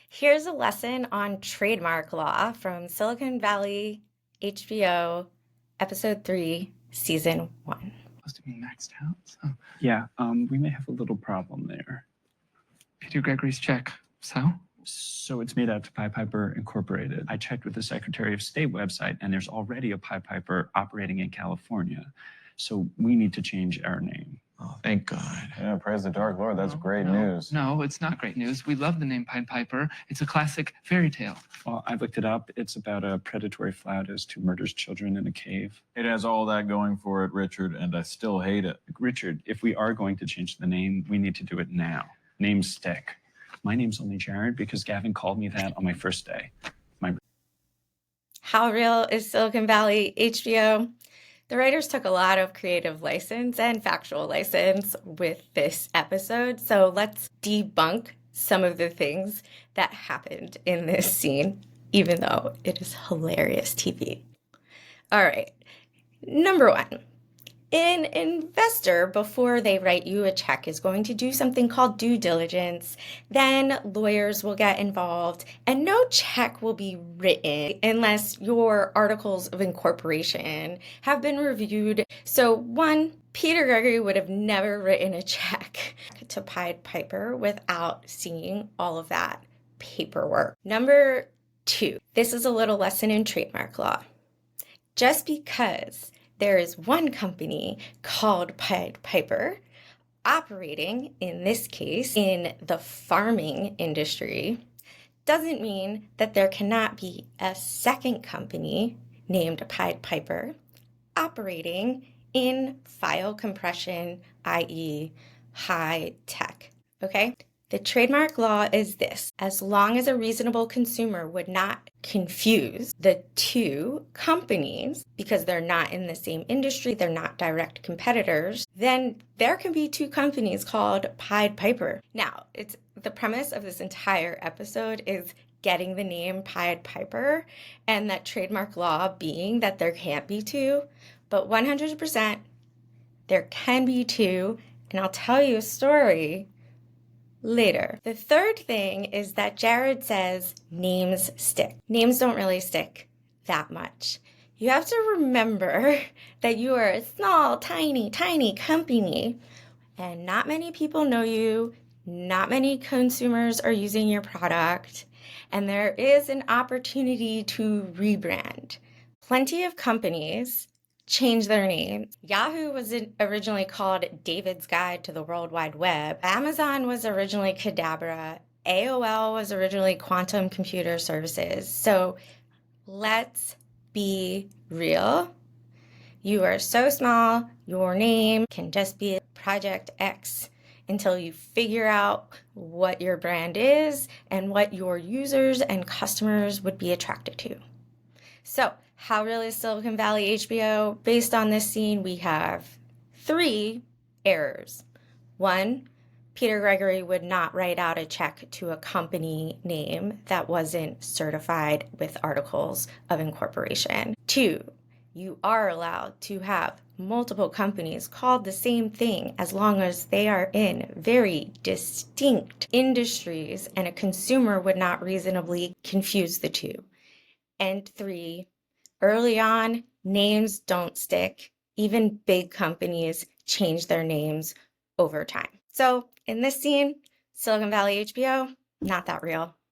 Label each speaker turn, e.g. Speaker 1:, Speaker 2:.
Speaker 1: Here's a lesson on trademark law from Silicon Valley, HBO, Episode 3, Season 1.
Speaker 2: Supposed to be maxed out. So
Speaker 3: Yeah, we may have a little problem there.
Speaker 2: Peter Gregory's check. So?
Speaker 3: So it's made out to Pied Piper Incorporated. I checked with the Secretary of State website, and there's already a Pied Piper operating in California. So we need to change our name.
Speaker 2: Oh, thank God.
Speaker 4: Yeah, praise the Dark Lord. That's great news.
Speaker 2: No, it's not great news. We love the name Pied Piper. It's a classic fairy tale.
Speaker 3: Well, I looked it up. It's about a predatory flautist who murders children in a cave.
Speaker 4: It has all that going for it, Richard, and I still hate it.
Speaker 3: Richard, if we are going to change the name, we need to do it now. Names stick. My name's only Jared because Gavin called me that on my first day.
Speaker 1: How real is Silicon Valley, HBO? The writers took a lot of creative license and factual license with this episode, so let's debunk some of the things that happened in this scene, even though it is hilarious TV. All right, number one. An investor, before they write you a check, is going to do something called due diligence. Then lawyers will get involved, and no check will be written unless your articles of incorporation have been reviewed. So one, Peter Gregory would have never written a check to Pied Piper without seeing all of that paperwork. Number two, this is a little lesson in trademark law. Just because there is one company called Pied Piper operating, in this case, in the farming industry, doesn't mean that there cannot be a second company named Pied Piper operating in file compression, i.e. high tech, okay? The trademark law is this: as long as a reasonable consumer would not confuse the two companies because they're not in the same industry, they're not direct competitors, then there can be two companies called Pied Piper. Now, it's the premise of this entire episode is getting the name Pied Piper and that trademark law being that there can't be two, but 100% there can be two, and I'll tell you a story later. The third thing is that Jared says names stick. Names don't really stick that much. You have to remember that you are a small, tiny company, and not many people know you, not many consumers are using your product, and there is an opportunity to rebrand. Plenty of companies change their name. Yahoo was originally called David's Guide to the World Wide Web. Amazon was originally Cadabra. AOL was originally Quantum Computer Services. So let's be real. You are so small, your name can just be Project X until you figure out what your brand is and what your users and customers would be attracted to. So, how real is Silicon Valley HBO? Based on this scene, we have 3 errors. 1, Peter Gregory would not write out a check to a company name that wasn't certified with articles of incorporation. 2, you are allowed to have multiple companies called the same thing as long as they are in very distinct industries and a consumer would not reasonably confuse the two. And 3, early on, names don't stick. Even big companies change their names over time. So in this scene, Silicon Valley HBO, not that real.